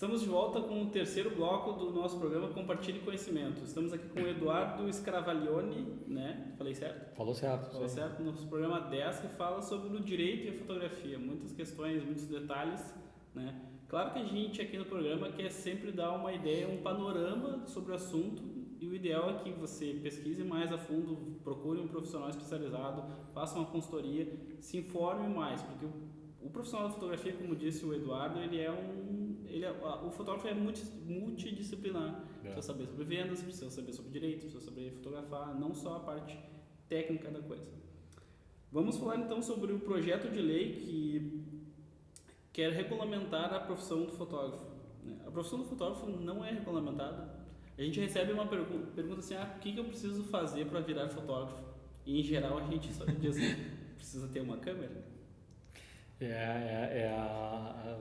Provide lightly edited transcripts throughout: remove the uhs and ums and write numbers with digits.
Estamos de volta com o terceiro bloco do nosso programa Compartilhe Conhecimento. Estamos aqui com o Eduardo Scravaglione, né? Falei certo? Falou certo. Falou certo. Nosso programa 10 que fala sobre o direito e a fotografia. Muitas questões, muitos detalhes, né? Claro que a gente aqui no programa quer sempre dar uma ideia, um panorama sobre o assunto, e o ideal é que você pesquise mais a fundo, procure um profissional especializado, faça uma consultoria, se informe mais, porque o profissional da fotografia, como disse o Eduardo, o fotógrafo é multidisciplinar. Precisa saber sobre vendas, precisa saber sobre direito, precisa saber fotografar, não só a parte técnica da coisa. Vamos falar então sobre o projeto de lei que quer regulamentar a profissão do fotógrafo. A profissão do fotógrafo não é regulamentada. A gente recebe uma pergunta assim, o que eu preciso fazer para virar fotógrafo? E em geral a gente só diz assim, precisa ter uma câmera.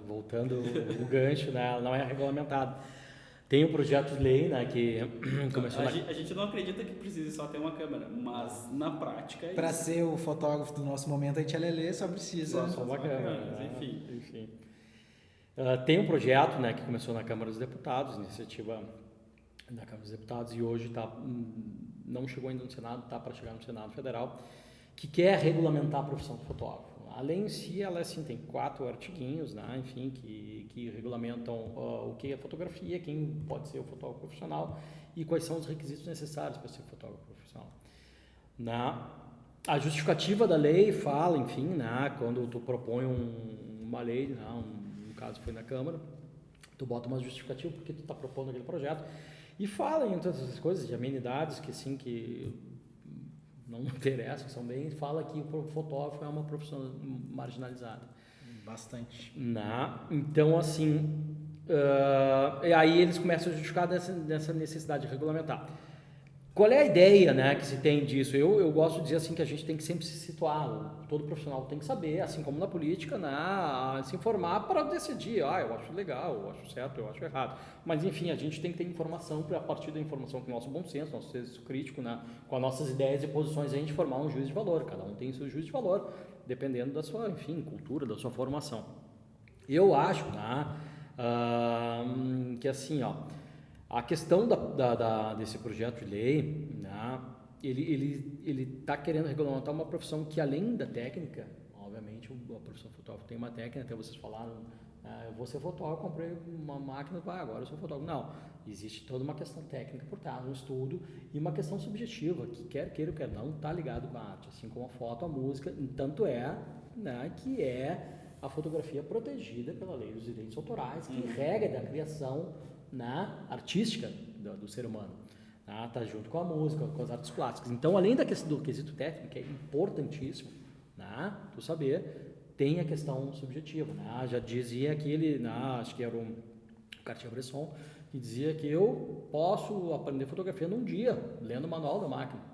Voltando o gancho, né, não é regulamentado. Tem um projeto de lei, né, que começou... A gente não acredita que precise só ter uma câmera, mas na prática é para ser o fotógrafo do nosso momento, a gente só precisa... Só uma câmera, né? Enfim. Tem um projeto, né, que começou na Câmara dos Deputados, iniciativa da Câmara dos Deputados, e hoje não chegou ainda no Senado, está para chegar no Senado Federal, que quer regulamentar a profissão do fotógrafo. A lei em si, ela assim, tem 4 artiguinhos, né, enfim, que regulamentam o que é fotografia, quem pode ser o fotógrafo profissional e quais são os requisitos necessários para ser fotógrafo profissional. A justificativa da lei fala, enfim, né, quando tu propõe uma lei, né, no caso foi na Câmara, tu bota uma justificativa porque tu está propondo aquele projeto e fala em todas essas coisas de amenidades que assim, que não interessam, são bem, fala que o fotógrafo é uma profissão marginalizada. Bastante. Então, assim, aí eles começam a justificar dessa necessidade de regulamentar. Qual é a ideia, né, que se tem disso? Eu gosto de dizer assim que a gente tem que sempre se situar, todo profissional tem que saber, assim como na política, né, se informar para decidir, eu acho legal, eu acho certo, eu acho errado. Mas enfim, a gente tem que ter informação, para a partir da informação com o nosso bom senso, nosso senso crítico, né, com as nossas ideias e posições, a gente formar um juízo de valor, cada um tem o seu juízo de valor, dependendo da sua, enfim, cultura, da sua formação. Eu acho, né, que assim, a questão desse projeto de lei, né, ele está querendo regulamentar uma profissão que, além da técnica, obviamente, a profissão fotógrafo tem uma técnica, até vocês falaram, eu vou ser fotógrafo, comprei uma máquina, agora eu sou fotógrafo. Não, existe toda uma questão técnica por trás, um estudo e uma questão subjetiva, que quer queira ou quer não, está ligado com a arte, assim como a foto, a música, tanto é, né, que é a fotografia protegida pela lei dos direitos autorais, que regra da criação artística do ser humano, tá junto com a música, com as artes plásticas. Então, além do quesito técnico, que é importantíssimo, tu saber, tem a questão subjetiva, já dizia aquele, acho que era o Cartier-Bresson, que dizia que eu posso aprender fotografia num dia, lendo o manual da máquina.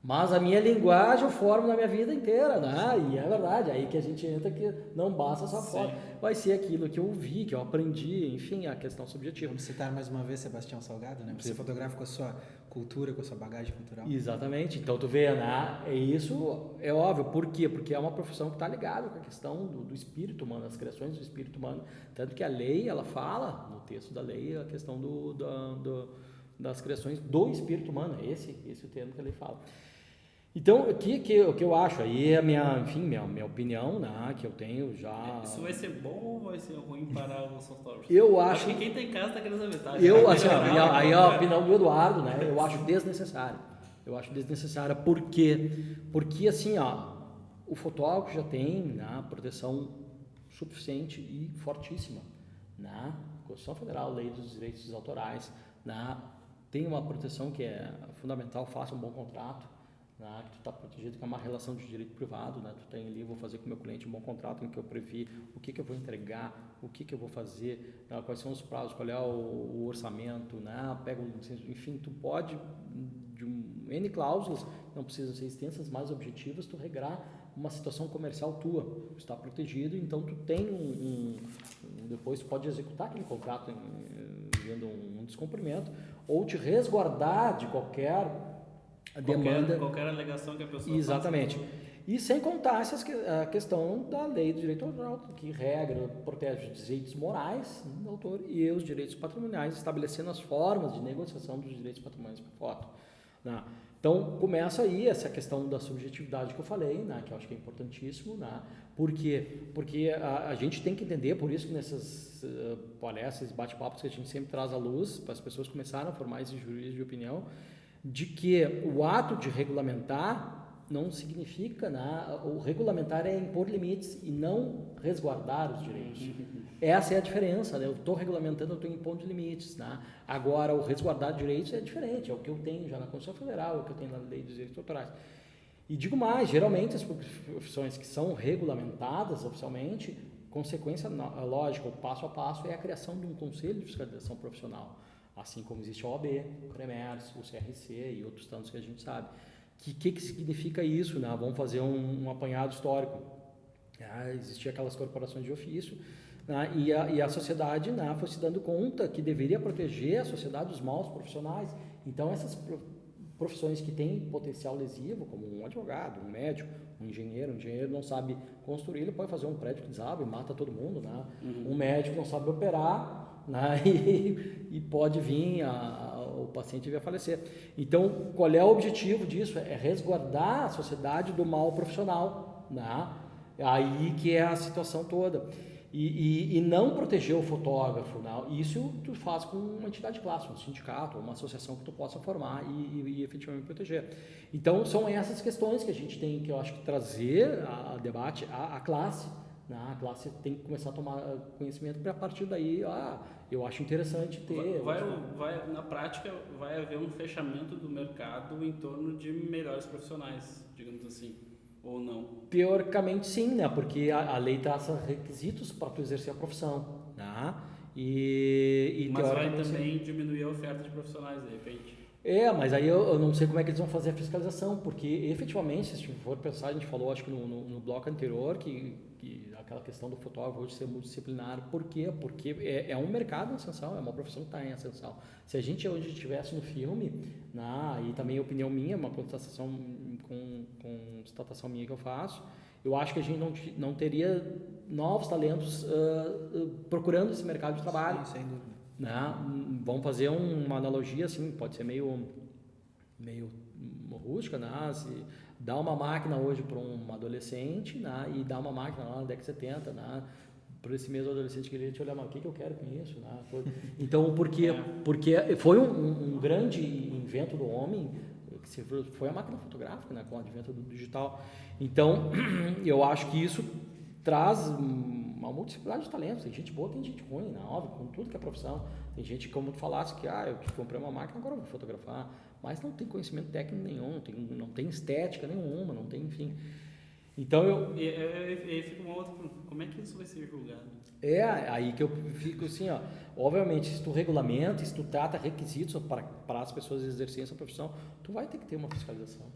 Mas a minha linguagem eu formo na minha vida inteira, E é verdade, aí que a gente entra que não basta só foto, vai ser aquilo que eu vi, que eu aprendi, enfim, a questão subjetiva. Vamos citar mais uma vez Sebastião Salgado, né? Você fotografa com a sua cultura, com a sua bagagem cultural. Exatamente, então tu vê, isso é óbvio, por quê? Porque é uma profissão que está ligada com a questão do espírito humano, das criações do espírito humano, tanto que a lei, ela fala, no texto da lei, a questão das criações do espírito humano, esse é o termo que a lei fala. Então, o que eu acho, aí é a minha opinião, que eu tenho já... Isso vai ser bom ou vai ser ruim para os fotógrafos? Eu acho que quem está em casa está querendo saber, tá? Aí a opinião do Eduardo, eu acho desnecessário. Por quê? Porque, assim, o fotógrafo já tem proteção suficiente e fortíssima. Constituição Federal, Lei dos Direitos Autorais, tem uma proteção que é fundamental, faça um bom contrato, que tu está protegido, que é uma relação de direito privado, tu tem ali, vou fazer com o meu cliente um bom contrato em que eu previ o que eu vou entregar, o que eu vou fazer, quais são os prazos, qual é o orçamento, pega enfim, tu pode, de N cláusulas, não precisam ser extensas, mais objetivas, tu regrar uma situação comercial tua, tu está protegido, então tu tem depois tu pode executar aquele contrato vendo um descumprimento, ou te resguardar de qualquer demanda. Qualquer alegação que a pessoa Exatamente. faça. E sem contar a questão da lei do direito autoral, que regra, protege os direitos morais do autor e os direitos patrimoniais, estabelecendo as formas de negociação dos direitos patrimoniais por foto. Né? Então, começa aí essa questão da subjetividade que eu falei, né? Que eu acho que é importantíssimo. Né? Por quê? Porque a gente tem que entender, por isso que nessas palestras, bate-papos que a gente sempre traz à luz, para as pessoas começarem a formar esses juízes de opinião, de que o ato de regulamentar não significa, né? O regulamentar é impor limites e não resguardar os direitos. Essa é a diferença, né? Eu estou regulamentando, eu estou impondo limites. Né? Agora, o resguardar direitos é diferente, é o que eu tenho já na Constituição Federal, é o que eu tenho na Lei dos Direitos Autorais. E digo mais, geralmente as profissões que são regulamentadas oficialmente, consequência lógica, o passo a passo é a criação de um conselho de fiscalização profissional, assim como existe a OAB, o CREMERS, o CRC e outros tantos que a gente sabe. Que significa isso? Né? Vamos fazer um apanhado histórico. Existiam aquelas corporações de ofício, né? e a sociedade, né, foi se dando conta que deveria proteger a sociedade dos maus profissionais. Então, essas profissões que têm potencial lesivo, como um advogado, um médico, um engenheiro não sabe construir, ele pode fazer um prédio que desaba e mata todo mundo. Né? Um médico não sabe operar, né? e pode vir o paciente vir a falecer. Então, qual é o objetivo disso? É resguardar a sociedade do mal profissional. Né? Aí que é a situação toda. E não proteger o fotógrafo. Né? Isso tu faz com uma entidade clássica, um sindicato, uma associação que tu possa formar e efetivamente proteger. Então, são essas questões que a gente tem que, eu acho, que trazer a debate à classe. Né? A classe tem que começar a tomar conhecimento para a partir daí, eu acho interessante ter... Na prática, vai haver um fechamento do mercado em torno de melhores profissionais, digamos assim, ou não? Teoricamente sim, né? Porque a lei traça requisitos para tu exercer a profissão. Né? Mas vai também diminuir a oferta de profissionais, de repente? Mas aí eu não sei como é que eles vão fazer a fiscalização, porque efetivamente, se for pensar, a gente falou, acho que no bloco anterior, que aquela questão do fotógrafo hoje ser multidisciplinar. Por quê? Porque é um mercado em ascensão, é uma profissão que está em ascensão. Se a gente hoje estivesse no filme, e também a opinião minha, uma constatação minha que eu faço, eu acho que a gente não teria novos talentos procurando esse mercado de trabalho. Sim, sem dúvida. Né? Vamos fazer uma analogia, assim, pode ser meio rústica, né? Se dá uma máquina hoje para um adolescente, né? E dá uma máquina lá na década de 70, né? Para esse mesmo adolescente que ele te olhar, mas o que eu quero com isso? Né? Então, porque foi um grande invento do homem, que foi a máquina fotográfica, né? Com o advento do digital. Então, eu acho que isso traz uma multiplicidade de talentos. Tem gente boa, tem gente ruim, né? Óbvio, com tudo que é profissão. Tem gente, como tu falasse, que eu comprei uma máquina, agora eu vou fotografar, mas não tem conhecimento técnico nenhum, não tem estética nenhuma, não tem, enfim. Então E fica uma outra pergunta, como é que isso vai ser julgado? Aí que eu fico assim, obviamente, se tu regulamenta, se tu trata requisitos para as pessoas exercerem essa profissão, tu vai ter que ter uma fiscalização.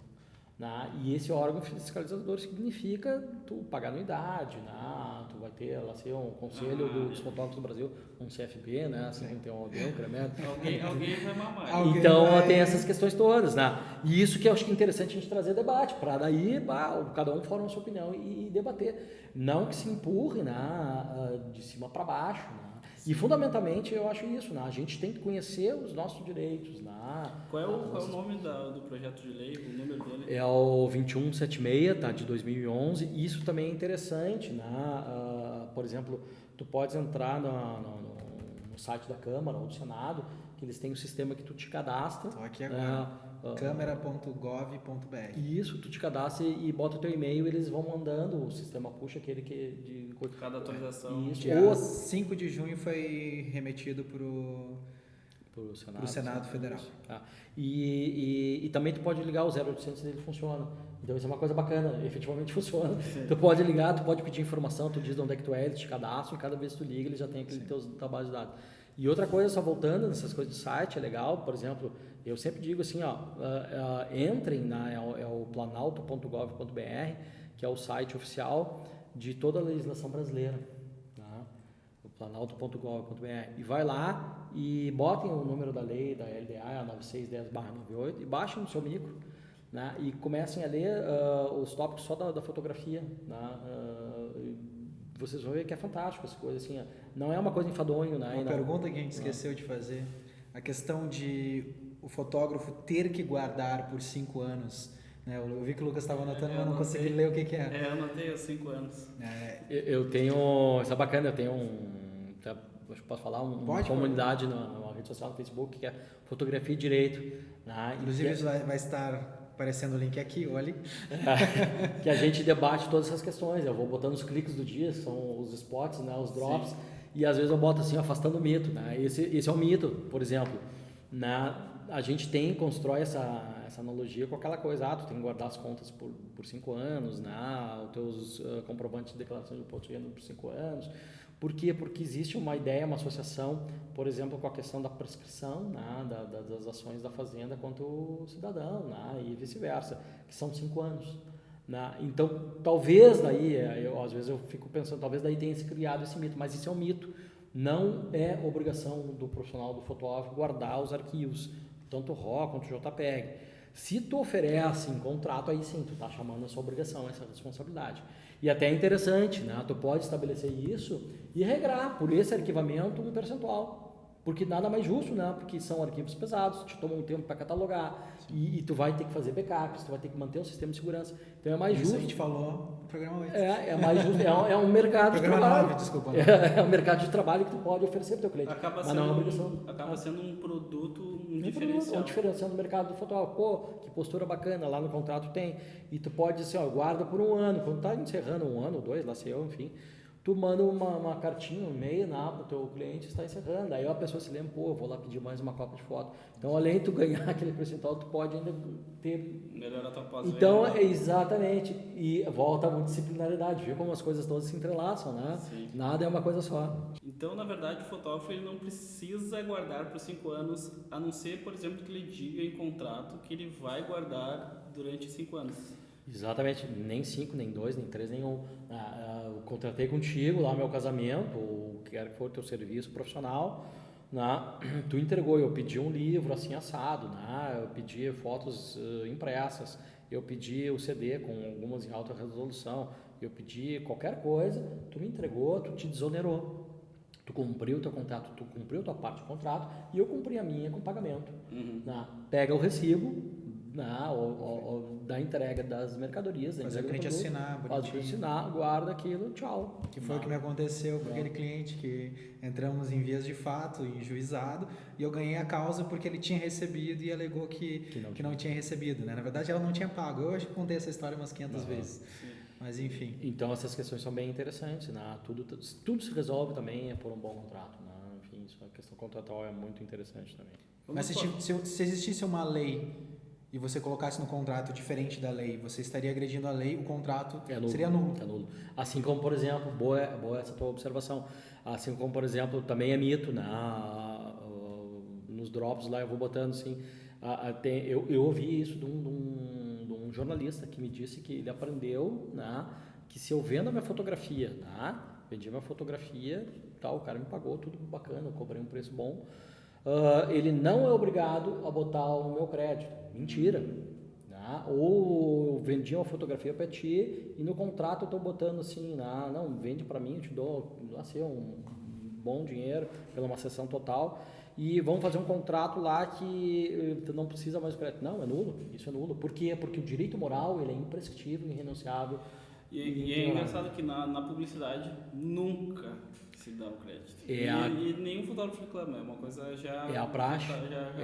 Né? E esse órgão fiscalizador significa tu pagar anuidade, né? Tu vai ter lá ser um conselho dos fotógrafos do Brasil, um CFB, né? Assim, tem um incremento. Alguém vai mamar. Então tem essas questões todas, né? E isso que eu acho que é interessante a gente trazer debate, para daí cada um forma a sua opinião e debater. Não que se empurre, né? De cima para baixo, né? E fundamentalmente eu acho isso, né? A gente tem que conhecer os nossos direitos, né? Qual é o nome do projeto de lei, o número dele? É o 2176, tá, de 2011. Isso também é interessante, né? Por exemplo, tu podes entrar no site da Câmara ou do Senado, que eles têm um sistema que tu te cadastra. Estou aqui agora. Câmara.gov.br. Isso, tu te cadastra e bota o teu e-mail, eles vão mandando, o sistema puxa aquele de cada atualização. Isso. Dia 5 de junho foi remetido para o Senado Federal. E também tu pode ligar o 0800 e ele funciona. Então isso é uma coisa bacana, efetivamente funciona. Sim. Tu pode ligar, tu pode pedir informação, tu diz de onde é que tu é, eles te cadastram e cada vez que tu liga ele já tem aquele tua base de dados. E outra coisa, só voltando nessas coisas de site, é legal, por exemplo, eu sempre digo assim, entrem é o planalto.gov.br, que é o site oficial de toda a legislação brasileira, tá? O planalto.gov.br, e vai lá e botem o número da lei, da LDA, 9610/98, e baixem no seu micro, né? E comecem a ler os tópicos só da fotografia, né? Vocês vão ver que é fantástico essa coisa assim, não é uma coisa enfadonho, né? Uma pergunta que a gente esqueceu de fazer, a questão de o fotógrafo ter que guardar por 5 anos, né? Eu vi que o Lucas estava anotando, mas não consegui ler o que é. Eu anotei os 5 anos. Eu tenho, isso é bacana, eu tenho acho que posso falar, uma comunidade numa rede social no Facebook que é Fotografia e Direito, né? Inclusive isso vai estar aparecendo o link aqui, olha. Que a gente debate todas essas questões. Eu vou botando os cliques do dia, são os spots, né, os drops. Sim. E às vezes eu boto assim, afastando o mito, né? Esse é um mito, por exemplo, né? A gente constrói essa analogia com aquela coisa, tu tem que guardar as contas por 5 anos, né? Os teus comprovantes de declaração de imposto de renda por 5 anos. Por quê? Porque existe uma ideia, uma associação, por exemplo, com a questão da prescrição, né, das ações da fazenda quanto o cidadão, né, e vice-versa, que são 5 anos. Né? Então, talvez daí, às vezes eu fico pensando, talvez daí tenha se criado esse mito, mas isso é um mito. Não é obrigação do profissional, do fotógrafo, guardar os arquivos, tanto RAW quanto JPEG. Se tu oferece em contrato, aí sim, tu está chamando a sua obrigação, essa responsabilidade. E até é interessante, né? Tu pode estabelecer isso e regrar por esse arquivamento um percentual. Porque nada mais justo, né? Porque são arquivos pesados, te tomam um tempo para catalogar e tu vai ter que fazer backups, tu vai ter que manter um sistema de segurança. Então é mais justo. Isso a gente falou no programa 8. É mais justo, é um mercado de trabalho. 9, desculpa. É um mercado de trabalho que tu pode oferecer para o teu cliente. Mas não é uma obrigação. Acaba sendo um produto, um diferencial. Um diferencial no mercado do fotógrafo. Pô, que postura bacana, lá no contrato tem. E tu pode dizer, guarda por 1 ano. Quando tá encerrando 1 ano, 2, lá sei eu, enfim. Tu manda uma cartinha, um e-mail para o teu cliente, está encerrando. Aí a pessoa se lembra, eu vou lá pedir mais uma cópia de foto. Então, além de tu ganhar aquele percentual, tu pode ainda ter... Melhorar a tua pós-venda. Então, exatamente. E volta a multidisciplinaridade, viu como as coisas todas se entrelaçam, né? Sim. Nada é uma coisa só. Então, na verdade, o fotógrafo ele não precisa guardar por 5 anos, a não ser, por exemplo, que ele diga em contrato que ele vai guardar durante 5 anos. Exatamente, nem 5, nem 2, nem 3, nem 1. Eu contratei contigo lá meu casamento, ou quer que for teu serviço profissional, né? Tu entregou, eu pedi um livro assim assado, né? Eu pedi fotos impressas, eu pedi o CD com algumas em alta resolução, eu pedi qualquer coisa, tu me entregou, tu te desonerou. Tu cumpriu o teu contrato, tu cumpriu a tua parte do contrato e eu cumpri a minha com pagamento. Né? Pega o recibo, da entrega das mercadorias, faz o cliente assinar, guarda aquilo, tchau. Que foi o que me aconteceu com aquele cliente, que entramos em vias de fato, em juizado, e eu ganhei a causa porque ele tinha recebido e alegou que não tinha recebido, né? Na verdade ela não tinha pago. Eu acho que contei essa história umas 500 vezes. Sim. Mas enfim. Então essas questões são bem interessantes, né? Tudo se resolve também por um bom contrato, né? Enfim, a questão contratual é muito interessante também. Mas se existisse uma lei e você colocasse no contrato diferente da lei, você estaria agredindo a lei, o contrato seria nulo. É nulo. Assim como, por exemplo, boa essa tua observação, assim como, por exemplo, também é mito, né? Nos drops lá eu vou botando assim, eu ouvi isso de um jornalista que me disse que ele aprendeu, né? Que se eu vendo a minha fotografia, né? Vendi minha fotografia, tal, o cara me pagou, tudo bacana, eu cobrei um preço bom, ele não é obrigado a botar o meu crédito. Mentira. Né? Ou eu vendi uma fotografia para ti e no contrato eu estou botando assim, não, vende para mim, eu te dou um bom dinheiro pela uma sessão total e vamos fazer um contrato lá que tu não precisa mais do crédito. Não, é nulo. Isso é nulo. Por quê? Porque o direito moral ele é imprescritível, irrenunciável. E é engraçado que na publicidade nunca se dá o crédito. E nenhum fotógrafo reclama, é uma coisa já... É a praxe,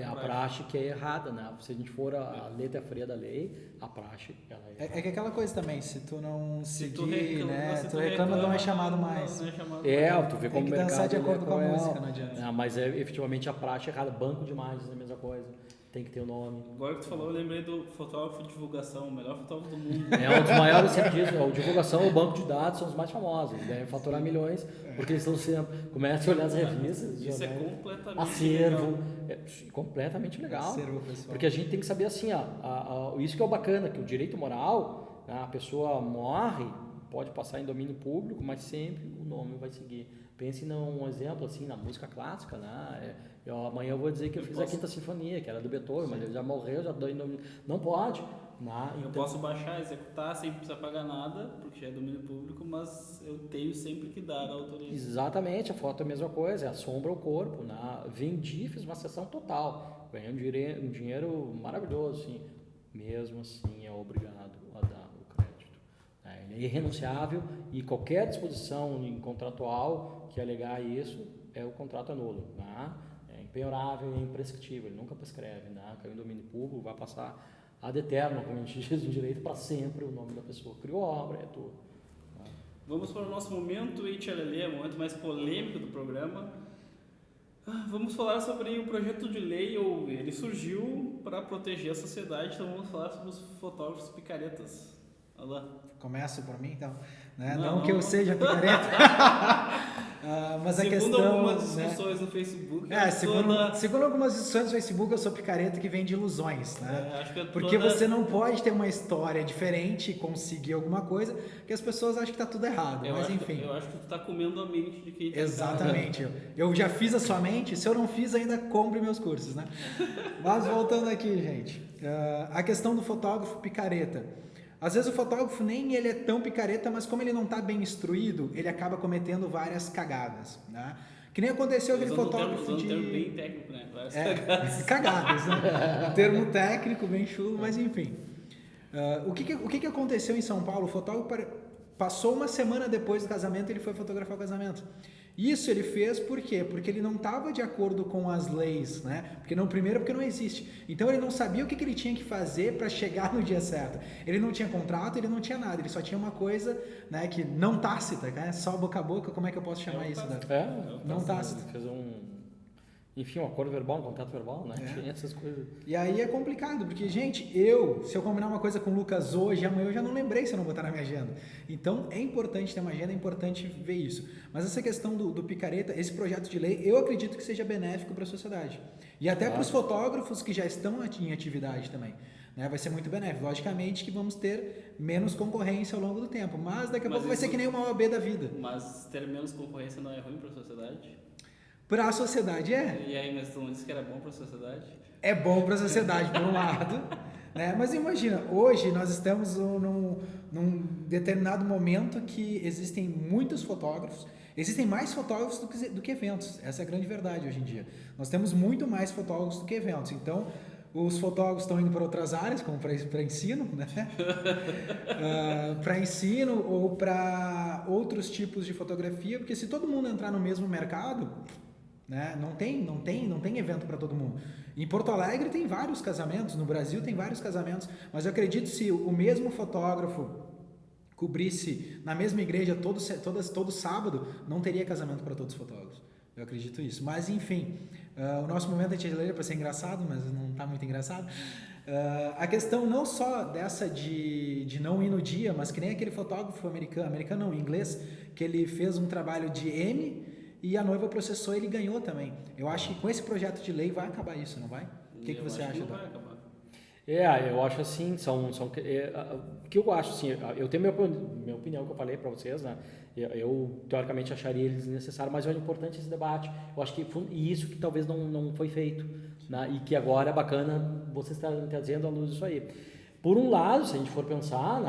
a praxe que é errada, né? Se a gente for a letra fria da lei, a praxe, ela é errada. É que aquela coisa também, se tu não seguir, tu reclama, não é chamado mais. Não é chamado tu vê como o mercado... Tem que dançar de acordo com a música, não adianta. Mas efetivamente a praxe é errada. Banco de imagens é a mesma coisa. Tem que ter o nome. Agora que tu falou, eu lembrei do fotógrafo de divulgação, o melhor fotógrafo do mundo. É um dos maiores sempre disso. A divulgação, o banco de dados são os mais famosos. Eles devem faturar milhões, porque eles estão sempre... Começa a olhar as revistas. Isso é completamente acervo. legal. Completamente legal. Acervo, pessoal. Porque a gente tem que saber assim, isso que é o bacana, que o direito moral, a pessoa morre, pode passar em domínio público, mas sempre o nome vai seguir. Pense num exemplo assim, na música clássica, né? Amanhã eu vou dizer que eu fiz a Quinta Sinfonia, que era do Beethoven, mas ele já morreu, já deu em domínio. Não pode, Né? Eu posso baixar, executar sem precisar pagar nada, porque já é domínio público, mas eu tenho sempre que dar a autorização. Exatamente, a foto é a mesma coisa, é a sombra ao corpo. Né? Vendi, fiz uma sessão total, ganhei um dinheiro maravilhoso, assim. Mesmo assim é obrigado a dar o crédito. Né? Ele é irrenunciável e qualquer disposição contratual que alegar isso, o contrato é nulo. Né? É impenhorável e imprescritível, ele nunca prescreve. Né? Caiu em domínio público, vai passar ad eternum, como a gente diz no direito, para sempre o nome da pessoa. Criou obra, é tudo. Vamos para o nosso momento HLL, o momento mais polêmico do programa. Vamos falar sobre um projeto de lei, ele surgiu para proteger a sociedade, então vamos falar sobre os fotógrafos picaretas. Olha lá. Começo por mim, então. Né? Não que eu seja picareta. Mas a questão... Segundo algumas discussões no Facebook... Segundo algumas discussões no Facebook, eu sou picareta que vem de ilusões. Né? Acho que porque você não pode ter uma história diferente e conseguir alguma coisa que as pessoas acham que está tudo errado. Mas enfim. Eu acho que tu está comendo a mente de quem está... Exatamente. Eu já fiz a sua mente, se eu não fiz, ainda compre meus cursos. Né? Mas voltando aqui, gente. A questão do fotógrafo picareta. Às vezes o fotógrafo nem ele é tão picareta, mas como ele não está bem instruído, ele acaba cometendo várias cagadas, né? Que nem aconteceu aquele fotógrafo de... Um termo bem técnico, né? Cagadas, né? Um termo técnico bem chulo, mas enfim. O que aconteceu em São Paulo? O fotógrafo passou uma semana depois do casamento, ele foi fotografar o casamento. Isso ele fez por quê? Porque ele não estava de acordo com as leis, né? Porque não existe. Então ele não sabia o que ele tinha que fazer para chegar no dia certo. Ele não tinha contrato, ele não tinha nada. Ele só tinha uma coisa, né, que não tácita, né? Só boca a boca. Como é que eu posso chamar isso? Não tácita. Fez um acordo verbal, um contrato verbal, né? Tinha essas coisas. E aí é complicado, porque, gente, se eu combinar uma coisa com o Lucas hoje, amanhã eu já não lembrei se eu não botar na minha agenda. Então, é importante ter uma agenda, é importante ver isso. Mas essa questão do picareta, esse projeto de lei, eu acredito que seja benéfico para a sociedade. E até para os fotógrafos que já estão em atividade também. Né? Vai ser muito benéfico. Logicamente que vamos ter menos concorrência ao longo do tempo, mas daqui a pouco vai ser que nem uma OAB da vida. Mas ter menos concorrência não é ruim para a sociedade? Para a sociedade E aí, mas tu não disse que era bom para a sociedade? É bom para a sociedade, por um lado. Né? Mas imagina, hoje nós estamos num determinado momento que existem muitos fotógrafos, existem mais fotógrafos do que eventos. Essa é a grande verdade hoje em dia. Nós temos muito mais fotógrafos do que eventos. Então, os fotógrafos estão indo para outras áreas, como para ensino, né? Para ensino ou para outros tipos de fotografia, porque se todo mundo entrar no mesmo mercado... Né? Não tem evento para todo mundo. Em Porto Alegre tem vários casamentos, no Brasil tem vários casamentos, mas eu acredito que se o mesmo fotógrafo cobrisse na mesma igreja todo sábado, não teria casamento para todos os fotógrafos. Eu acredito isso. Mas enfim, o nosso momento é para ser engraçado, mas não está muito engraçado. A questão não só dessa de não ir no dia, mas que nem aquele fotógrafo americano não, inglês, que ele fez um trabalho de M e a noiva processou e ele ganhou também. Eu acho que com esse projeto de lei vai acabar isso, não vai? O que você acha? Não vai acabar. Eu acho assim, o que eu acho assim, eu tenho minha opinião que eu falei para vocês, né? Eu teoricamente acharia eles necessários, mas eu acho importante esse debate. Eu acho que isso que talvez não foi feito, né? E que agora é bacana você estar trazendo à luz isso aí. Por um lado, se a gente for pensar,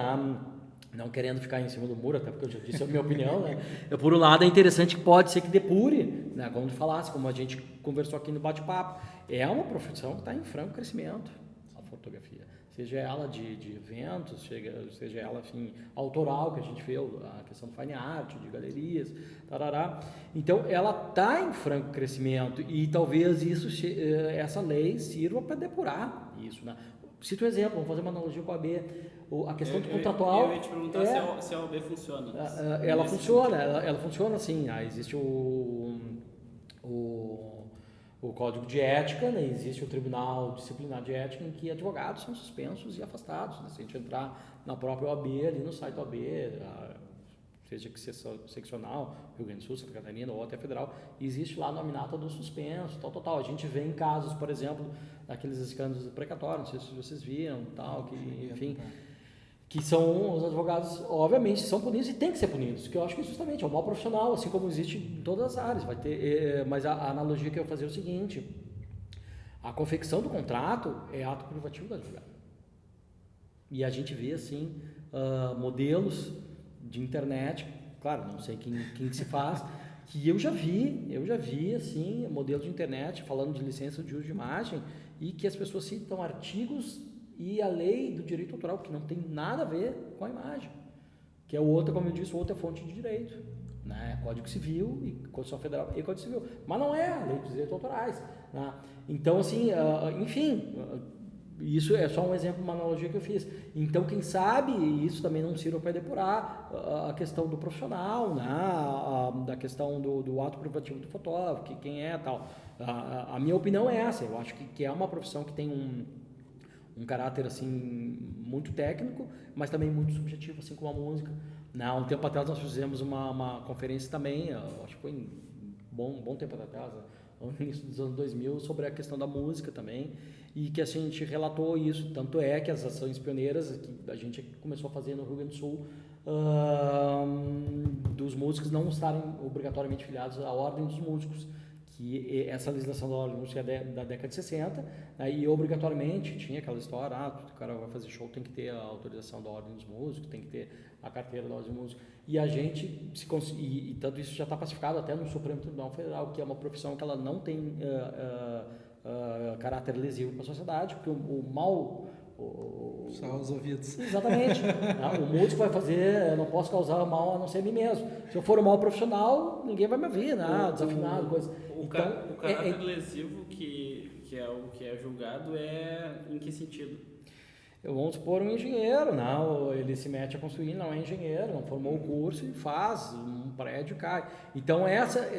não querendo ficar em cima do muro, até porque eu já disse a minha opinião, né? Por um lado é interessante que pode ser que depure, né? Como tu falasse, como a gente conversou aqui no bate-papo, é uma profissão que está em franco crescimento, a fotografia, seja ela de eventos, seja ela, enfim, autoral, que a gente fez, a questão do fine art, de galerias, tarará. Então, ela está em franco crescimento e talvez essa lei sirva para depurar isso, né? Cito um exemplo, vamos fazer uma analogia com a AB. A questão do contratual... Eu ia te perguntar se a OAB funciona. Ela funciona assim. Existe o Código de Ética, né? Existe o Tribunal Disciplinar de Ética, em que advogados são suspensos e afastados. Né? Se a gente entrar na própria OAB, ali no site da OAB, seja que seja seccional, Rio Grande do Sul, Santa Catarina ou até federal, existe lá a nominata do suspenso, tal. A gente vê em casos, por exemplo, daqueles escândalos precatórios, não sei se vocês viram, tal, que, enfim, que são os advogados, obviamente, são punidos e tem que ser punidos, que eu acho que justamente é um mal profissional, assim como existe em todas as áreas, vai ter, mas a analogia que eu vou fazer é o seguinte: a confecção do contrato é ato privativo do advogado. E a gente vê, assim, modelos de internet, claro, não sei quem que se faz, que eu já vi, assim, modelos de internet falando de licença de uso de imagem e que as pessoas citam artigos e a lei do direito autoral, que não tem nada a ver com a imagem, que é outra, como eu disse, outra fonte de direito, né? Código Civil, e Constituição Federal e Código Civil, mas não é a lei dos direitos autorais, né? Então, assim, enfim, isso é só um exemplo, uma analogia que eu fiz. Então, quem sabe isso também não sirva para depurar a questão do profissional, né? Da questão do ato privativo do fotógrafo, que quem é tal. A minha opinião é essa, eu acho que é uma profissão que tem um caráter assim muito técnico, mas também muito subjetivo, assim como a música. Há um tempo atrás nós fizemos uma conferência também, acho que foi bom tempo atrás, no início dos anos 2000, sobre a questão da música também, e que assim, a gente relatou isso, tanto é que as ações pioneiras que a gente começou a fazer no Rio Grande do Sul, dos músicos não estarem obrigatoriamente filiados à Ordem dos Músicos, que essa legislação da Ordem dos Músicos é da década de 60, né, e obrigatoriamente tinha aquela história, o cara vai fazer show, tem que ter a autorização da Ordem dos Músicos, tem que ter a carteira da Ordem dos Músicos, e a gente, e tanto isso já está pacificado até no Supremo Tribunal Federal, que é uma profissão que ela não tem caráter lesivo para a sociedade, porque o mal... Só os ouvidos. Exatamente. O músico vai fazer, eu não posso causar mal a não ser a mim mesmo. Se eu for um mal profissional, ninguém vai me ouvir, desafinado, coisa. O caráter lesivo que é o que é julgado é em que sentido? Vamos supor um engenheiro, não, ele se mete a construir, não é engenheiro, não formou o curso e faz, um prédio cai. Então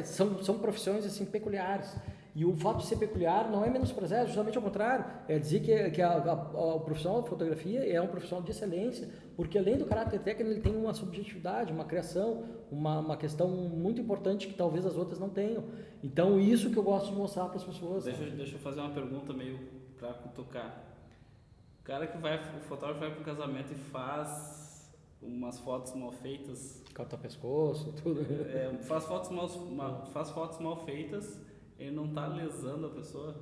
são profissões assim peculiares. E o fato de ser peculiar não é menosprezar, justamente ao contrário, é dizer que a profissão da fotografia é um profissional de excelência, porque além do caráter técnico ele tem uma subjetividade, uma criação, uma questão muito importante que talvez as outras não tenham. Então isso que eu gosto de mostrar para as pessoas. Deixa eu fazer uma pergunta meio para cutucar. O cara o fotógrafo vai para um casamento e faz umas fotos mal feitas, corta pescoço, tudo. Faz fotos mal feitas. Ele não está lesando a pessoa?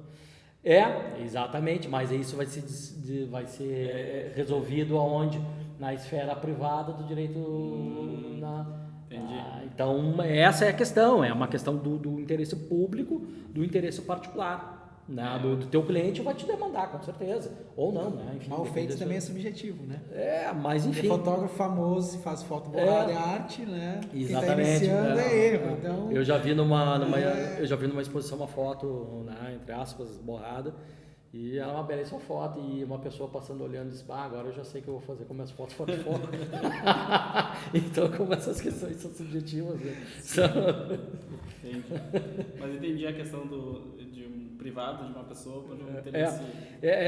Exatamente, mas isso vai ser resolvido aonde? Na esfera privada do direito. Entendi. Então, essa é a questão, é uma questão do interesse público, do interesse particular. Do teu cliente vai te demandar, com certeza. Ou não, né? Enfim, mal feito também é subjetivo, né? Mas enfim. Tem fotógrafo famoso, faz foto borrada, é arte, né? Exatamente. Quem tá iniciando é ele, então... Eu já vi numa exposição uma foto, entre aspas, borrada, e era uma belíssima foto, e uma pessoa passando olhando e disse, agora eu já sei o que eu vou fazer com minhas fotos fora de foco. Então, como essas questões são subjetivas, né? Entendi. Mas entendi a questão de um privado, de uma pessoa, para não ter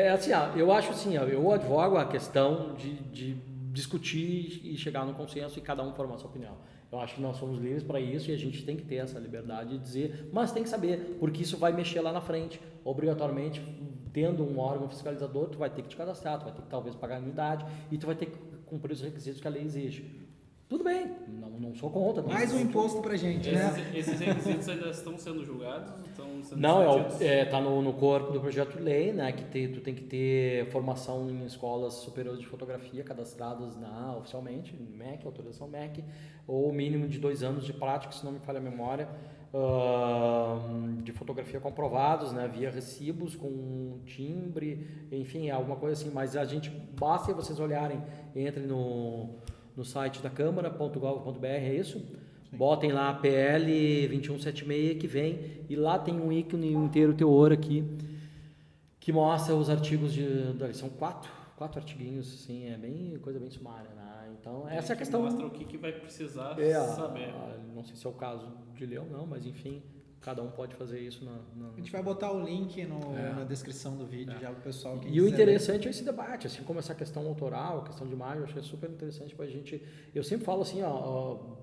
assim, eu acho assim, eu advogo a questão de discutir e chegar num consenso e cada um formar sua opinião. Eu acho que nós somos livres para isso e a gente tem que ter essa liberdade de dizer, mas tem que saber, porque isso vai mexer lá na frente. Obrigatoriamente, tendo um órgão fiscalizador, tu vai ter que te cadastrar, tu vai ter que talvez pagar anuidade e tu vai ter que cumprir os requisitos que a lei exige. Tudo bem, não sou contra. Mais um imposto pra gente, né? Esses requisitos ainda estão sendo julgados? Não, está no corpo do projeto de lei, né? Que tu tem que ter formação em escolas superiores de fotografia cadastradas oficialmente, MEC, autorização MEC, ou mínimo de 2 anos de prática, se não me falha a memória, de fotografia comprovados, né? Via recibos com timbre, enfim, alguma coisa assim. Mas basta vocês olharem, entrem no site da Câmara.gov.br, é isso? Sim. Botem lá PL 2176 que vem, e lá tem um ícone inteiro teor aqui, que mostra os artigos são 4 artiguinhos, assim, coisa bem sumária, né? Então, essa é a questão. Mostra o que vai precisar saber. Não sei se é o caso de ler ou não, mas enfim, cada um pode fazer isso. A gente vai botar o link na descrição do vídeo já para o pessoal que E o interessante é esse debate, assim como essa questão autoral, a questão de imagem, eu acho que é super interessante para a gente. Eu sempre falo assim,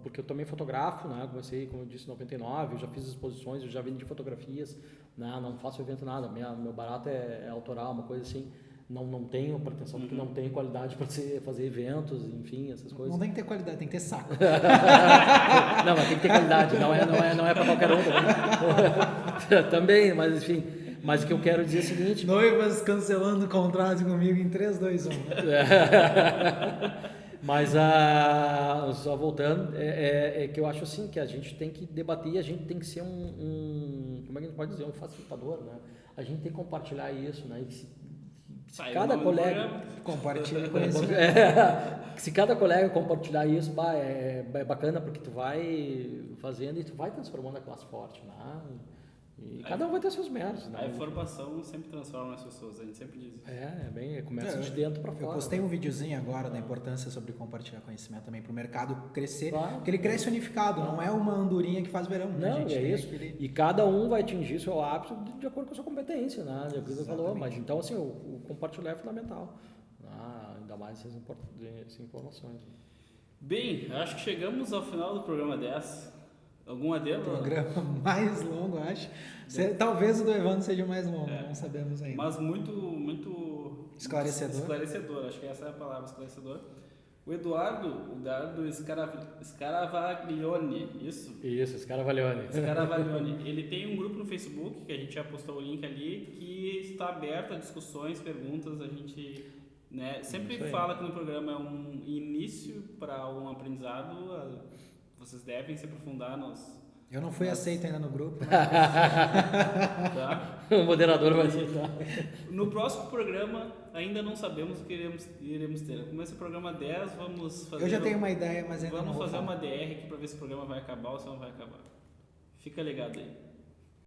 porque eu também fotografo, né? Comecei, como eu disse, em 99, eu já fiz exposições, eu já vendi fotografias, né? Não faço evento nada, meu barato é autoral, uma coisa assim. Não tenho pretensão, porque não tenho qualidade para fazer eventos, enfim, essas coisas. Não tem que ter qualidade, tem que ter saco. Não, mas tem que ter qualidade, não é para qualquer um também. Também, mas enfim. Mas o que eu quero dizer é o seguinte... Noivas cancelando o contrato comigo em 3, 2, 1. Mas só voltando, é que eu acho assim que a gente tem que debater e a gente tem que ser como é que a gente pode dizer, um facilitador, né? A gente tem que compartilhar isso, né? E se cada colega compartilha conhecimento. Se cada colega compartilhar isso, é bacana porque tu vai fazendo e tu vai transformando a classe forte, né? E cada um vai ter seus méritos, né? A informação sempre transforma as pessoas, a gente sempre diz. Começa de dentro para fora. Eu postei um videozinho agora da importância sobre compartilhar conhecimento também para o mercado crescer, Claro. porque ele cresce unificado, não é uma andorinha que faz verão. Não, gente, é isso. E cada um vai atingir seu ápice de acordo com a sua competência, né? De acordo com o que você falou. Mas então, assim, o compartilhar é fundamental. Ainda mais essas informações. Bem, acho que chegamos ao final do programa 10. Algum adendo? Programa mais longo, acho. Talvez o do Evandro seja o mais longo, não sabemos ainda. Mas muito esclarecedor. Acho que essa é a palavra, esclarecedor. O Eduardo Scaravaglione, isso? Isso, Scaravaglione. Scaravaglione. Ele tem um grupo no Facebook, que a gente já postou o link ali, que está aberto a discussões, perguntas. A gente sempre fala que no programa é um início para um aprendizado. Vocês devem se aprofundar Eu não fui aceito ainda no grupo. Tá? O moderador vai aceitar. No próximo programa, ainda não sabemos o que iremos ter. Como esse programa 10, vamos fazer... Eu já tenho uma ideia, mas ainda não vou Vamos fazer falar. uma DR aqui para ver se o programa vai acabar ou se não vai acabar. Fica ligado aí.